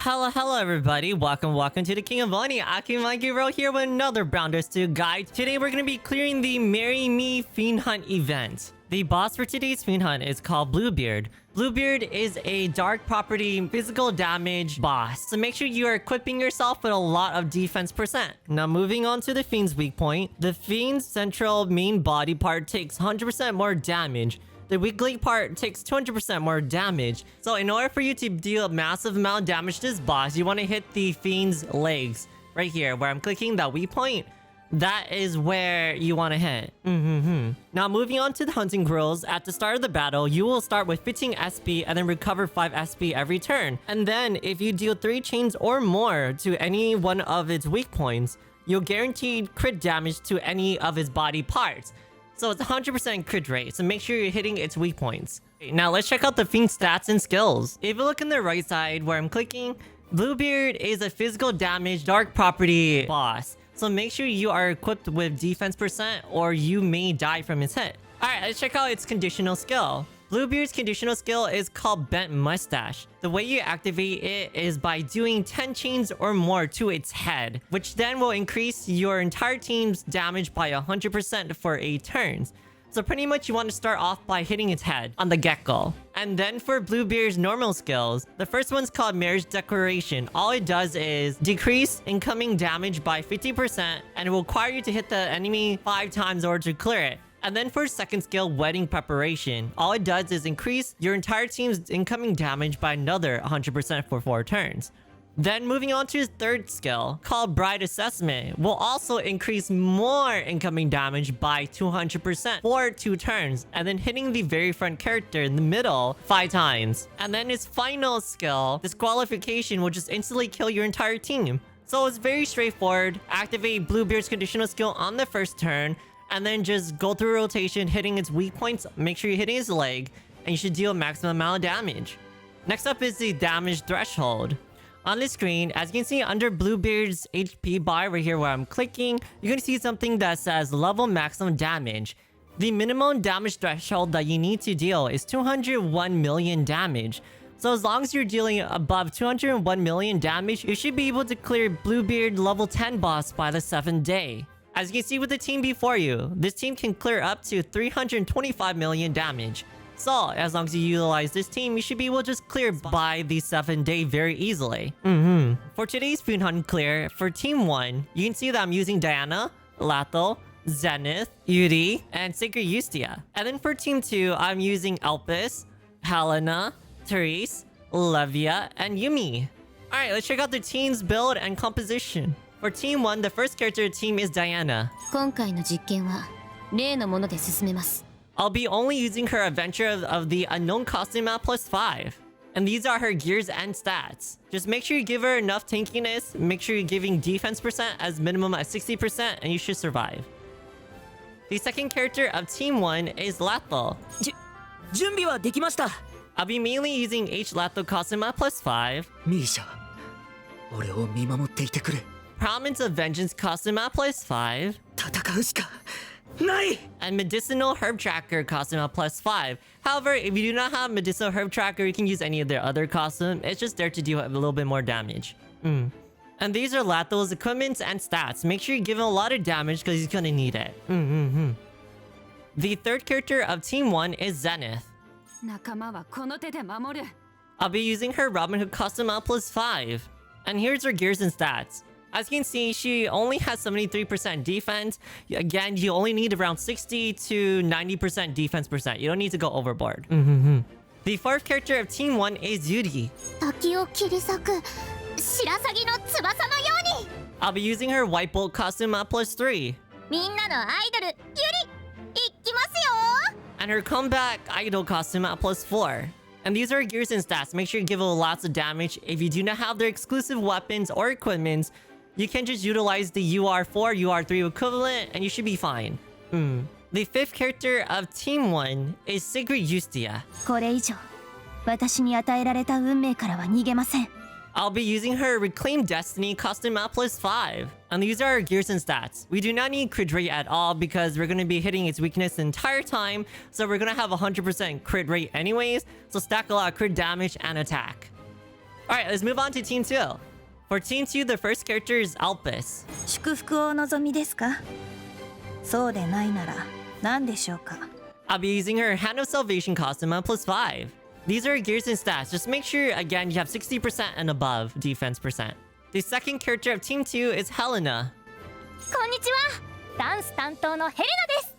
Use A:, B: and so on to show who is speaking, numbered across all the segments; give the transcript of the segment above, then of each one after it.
A: Hello everybody, welcome to the King of Money. AkiMakiRoll here with another BrownDust2 guide. Today we're going to be clearing the Marry Me Fiend Hunt event. The boss for today's Fiend Hunt is called Bluebeard. Bluebeard is a dark property physical damage boss, so make sure you are equipping yourself with a lot of defense percent. Now moving on to the Fiend's weak point. The Fiend's central main body part takes 100% more damage. The weak link part takes 200% more damage. So in order for you to deal a massive amount of damage to this boss, you want to hit the Fiend's legs. Right here, where I'm clicking that weak point. That is where you want to hit. Now moving on to the hunting grills. At the start of the battle, you will start with 15 SP and then recover 5 SP every turn. And then if you deal 3 chains or more to any one of its weak points, you'll guaranteed crit damage to any of its body parts. So it's 100% crit rate, so make sure you're hitting its weak points. Now let's check out the Fiend's stats and skills. If you look on the right side where I'm clicking, Bluebeard is a physical damage dark property boss. So make sure you are equipped with defense percent or you may die from his hit. Alright, let's check out its conditional skill. Bluebeard's conditional skill is called Bent Mustache. The way you activate it is by doing 10 chains or more to its head, which then will increase your entire team's damage by 100% for 8 turns. So pretty much you want to start off by hitting its head on the get-go. And then for Bluebeard's normal skills, the first one's called Marriage Declaration. All it does is decrease incoming damage by 50% and it will require you to hit the enemy 5 times in order to clear it. And then for second skill, Wedding Preparation, all it does is increase your entire team's incoming damage by another 100% for 4 turns. Then moving on to his third skill, called Bride Assessment, will also increase more incoming damage by 200% for 2 turns, and then hitting the very front character in the middle 5 times. And then his final skill, Disqualification, will just instantly kill your entire team. So it's very straightforward. Activate Bluebeard's conditional skill on the first turn, and then just go through rotation, hitting its weak points. Make sure you're hitting his leg, and you should deal a maximum amount of damage. Next up is the damage threshold. On the screen, as you can see under Bluebeard's HP bar right here where I'm clicking, you're going to see something that says level maximum damage. The minimum damage threshold that you need to deal is 201 million damage. So as long as you're dealing above 201 million damage, you should be able to clear Bluebeard level 10 boss by the 7th day. As you can see with the team before you, this team can clear up to 325 million damage. So, as long as you utilize this team, you should be able to just clear by the 7th day very easily. For today's Fiend Hunt clear, for Team 1, you can see that I'm using Diana, Latho, Zenith, Yuri, and Sacred Justia. And then for Team 2, I'm using Elpis, Helena, Therese, Levia, and Yumi. Alright, let's check out the team's build and composition. For Team 1, the first character of the team is Diana. I'll be only using her adventure of the unknown costume at +5. And these are her gears and stats. Just make sure you give her enough tankiness, make sure you're giving defense percent as minimum at 60% and you should survive. The second character of Team 1 is Latho. I'll be mainly using H Latho costume at +5. Prominence of Vengeance costume at +5. And Medicinal Herb Tracker costume at +5. However, if you do not have Medicinal Herb Tracker, you can use any of their other costume. It's just there to deal a little bit more damage. And these are Latho's equipments and stats. Make sure you give him a lot of damage because he's gonna need it. The third character of Team 1 is Zenith. I'll be using her Robin Hood costume at +5. And here's her gears and stats. As you can see, she only has 73% defense. Again, you only need around 60 to 90% defense percent. You don't need to go overboard. The fourth character of Team 1 is Yuri. I'll be using her White Bolt costume at +3. And her Comeback Idol costume at +4. And these are gears and stats. Make sure you give her lots of damage. If you do not have their exclusive weapons or equipments, you can just utilize the UR4, UR3 equivalent, and you should be fine. The fifth character of Team 1 is Sacred Justia. I'll be using her Reclaim Destiny costume at +5. And these are our gears and stats. We do not need crit rate at all because we're going to be hitting its weakness the entire time. So we're going to have 100% crit rate anyways. So stack a lot of crit damage and attack. Alright, let's move on to Team 2. For Team 2, the first character is Alpus.
B: 祝福をお望みですか？そうでないなら何でしょうか？
A: I'll be using her Hand of Salvation costume on +5. These are her gears and stats. Just make sure, again, you have 60% and above defense percent. The second character of Team 2 is Helena.
C: こんにちは。ダンス担当のヘレナです。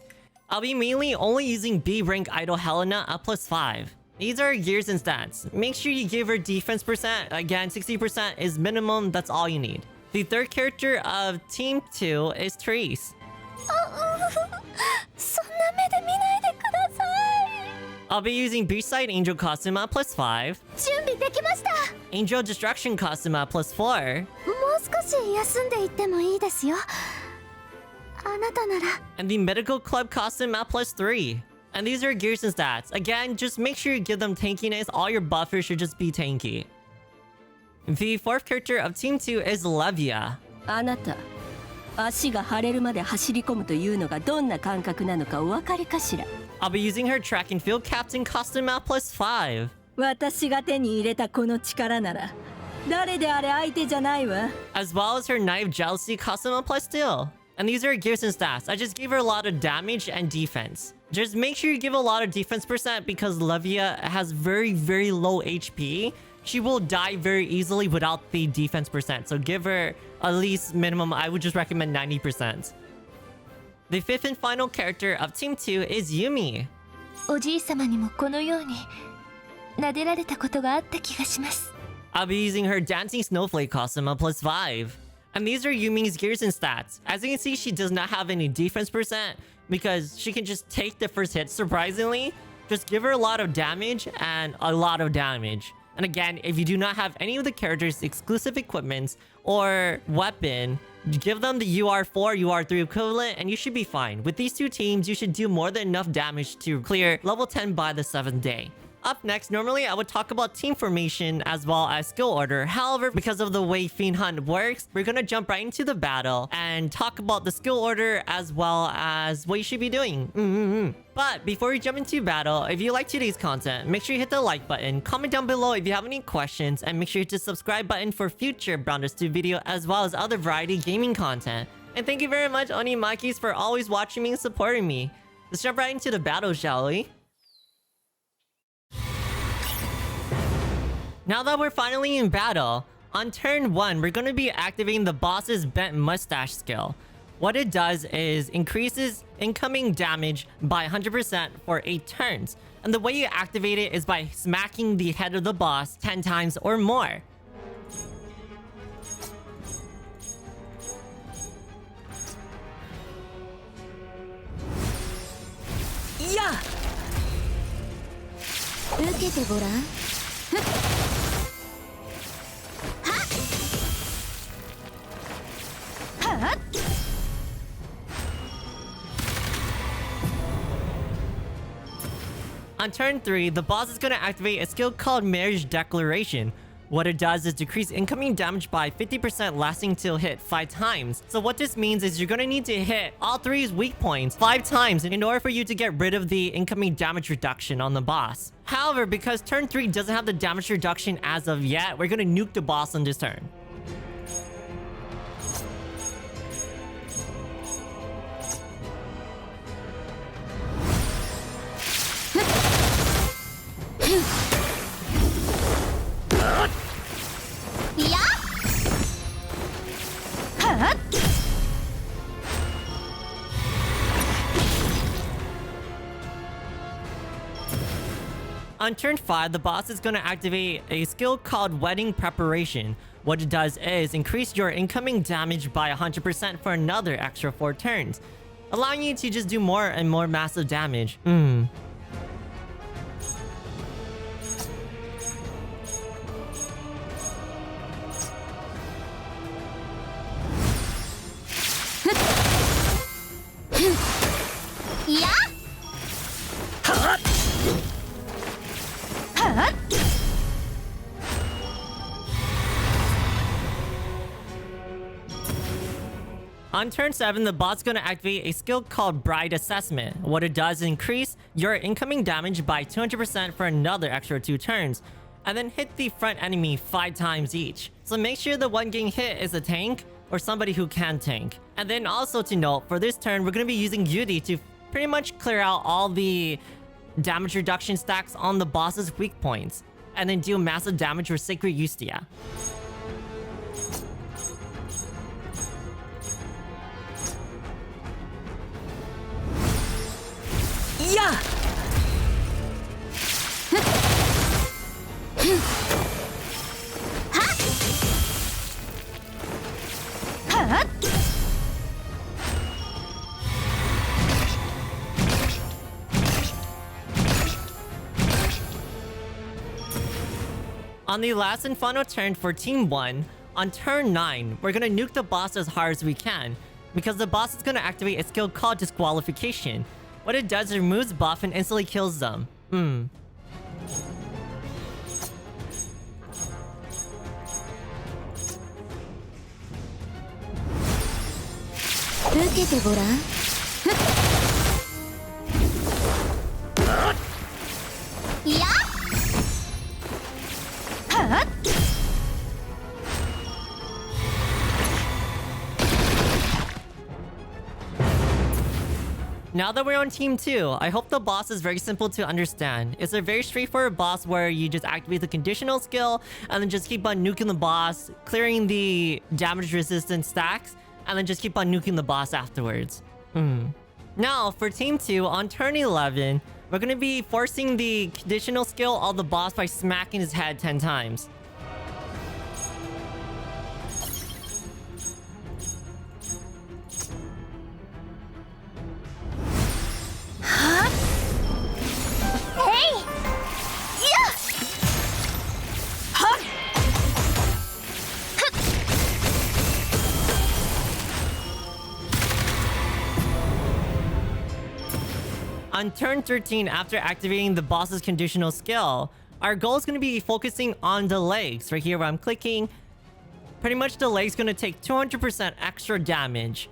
A: I'll be mainly only using B rank idol Helena at +5. These are her gears and stats. Make sure you give her defense percent. Again, 60% is minimum. That's all you need. The third character of Team 2 is Therese.
C: そんな目で見ないでください。
A: I'll be using Beachside Angel costume at +5.
C: 準備できました。
A: Angel Destruction costume at +4.
C: もう少し休んでいってもいいですよ。あなたなら。
A: And the Medical Club costume at +3. And these are gears and stats. Again, just make sure you give them tankiness. All your buffers should just be tanky. The fourth character of Team 2 is Levia.
D: あなた、足が腫れるまで走り込むというのがどんな感覚なのかお分かりかしら。
A: I'll be using her Track and Field Captain costume at +5.
D: 私が手に入れたこの力なら誰であれ相手じゃないわ。
A: As well as her Knife Jealousy costume at +2. And these are gears and stats. I just gave her a lot of damage and defense. Just make sure you give a lot of defense percent because Levia has very, very low HP. She will die very easily without the defense percent. So give her at least minimum, I would just recommend 90%. The fifth and final character of Team 2 is Yumi.
C: おじいさまにもこのように撫でられたことがあった気がします。
A: I'll be using her Dancing Snowflake costume at +5. And these are Yumi's gears and stats. As you can see, she does not have any defense percent because she can just take the first hit, surprisingly. Just give her a lot of damage and a lot of damage. And again, if you do not have any of the characters' exclusive equipments or weapon, give them the UR4, UR3 equivalent, and you should be fine. With these two teams, you should do more than enough damage to clear level 10 by the 7th day. Up next, normally I would talk about team formation as well as skill order. However, because of the way Fiend Hunt works, we're gonna jump right into the battle and talk about the skill order as well as what you should be doing. But before we jump into battle, if you like today's content, make sure you hit the like button, comment down below if you have any questions, and make sure you hit the subscribe button for future BrownDust2 video as well as other variety gaming content. And thank you very much, Onimakis, for always watching me and supporting me. Let's jump right into the battle, shall we? Now that we're finally in battle, on turn 1, we're going to be activating the boss's Bent Mustache skill. What it does is increases incoming damage by 100% for 8 turns. And the way you activate it is by smacking the head of the boss 10 times or more.
D: Yeah!
C: 受けてごらん。
A: On turn 3, the boss is going to activate a skill called Marriage Declaration. What it does is decrease incoming damage by 50% lasting till hit 5 times. So what this means is you're going to need to hit all 3's weak points 5 times in order for you to get rid of the incoming damage reduction on the boss. However, because turn 3 doesn't have the damage reduction as of yet, we're going to nuke the boss on this turn. On turn 5, the boss is going to activate a skill called Wedding Preparation. What it does is increase your incoming damage by 100% for another extra 4 turns, allowing you to just do more and more massive damage.
C: Yeah!
A: On turn 7, the bot's going to activate a skill called Bride Assessment. What it does is increase your incoming damage by 200% for another extra 2 turns. and then hit the front enemy 5 times each. So make sure the one getting hit is a tank or somebody who can tank. And then also to note, for this turn, we're going to be using Yuri to pretty much clear out all the damage reduction stacks on the boss's weak points, and then deal massive damage with Sacred Ustia.
D: Yeah!
A: On the last and final turn for Team 1, on turn 9, we're gonna nuke the boss as hard as we can, because the boss is gonna activate a skill called Disqualification. What it does is removes buff and instantly kills them.
C: 受けてごらん。いや。はっ。
A: Now that we're on Team 2, I hope the boss is very simple to understand. It's a very straightforward boss where you just activate the conditional skill and then just keep on nuking the boss, clearing the damage resistance stacks, and then just keep on nuking the boss afterwards. Now, for Team 2, on turn 11, we're going to be forcing the conditional skill on the boss by smacking his head 10 times. On turn 13, after activating the boss's conditional skill, our goal is going to be focusing on the legs. Right here where I'm clicking, pretty much the leg's going to take 200% extra damage.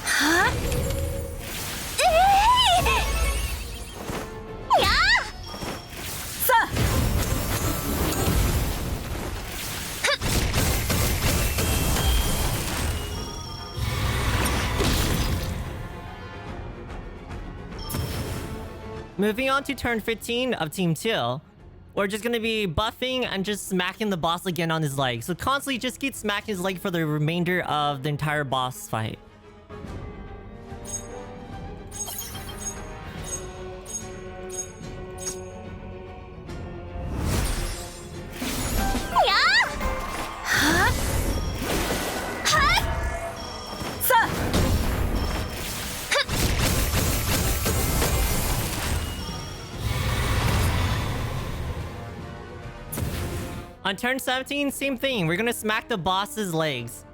C: Huh?
A: Moving on to turn 15 of Team 2, we're just going to be buffing and just smacking the boss again on his leg. So constantly just keep smacking his leg for the remainder of the entire boss fight. On turn 17, same thing. We're gonna smack the boss's legs.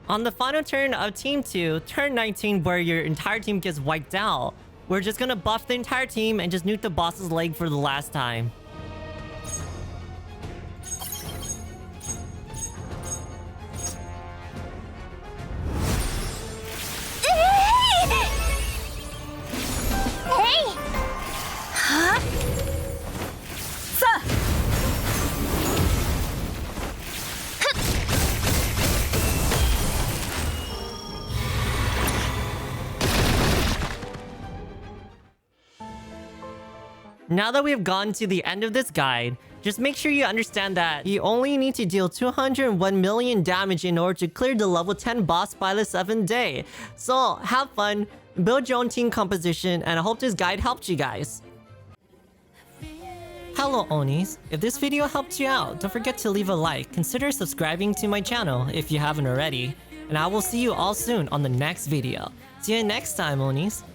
A: On the final turn of Team 2, turn 19, where your entire team gets wiped out, we're just gonna buff the entire team and just nuke the boss's leg for the last time. Now that we have gotten to the end of this guide, just make sure you understand that you only need to deal 201 million damage in order to clear the level 10 boss by the 7th day. So have fun, build your own team composition, and I hope this guide helped you guys. Hello Onis, if this video helped you out, don't forget to leave a like, consider subscribing to my channel if you haven't already, and I will see you all soon on the next video. See you next time Onis.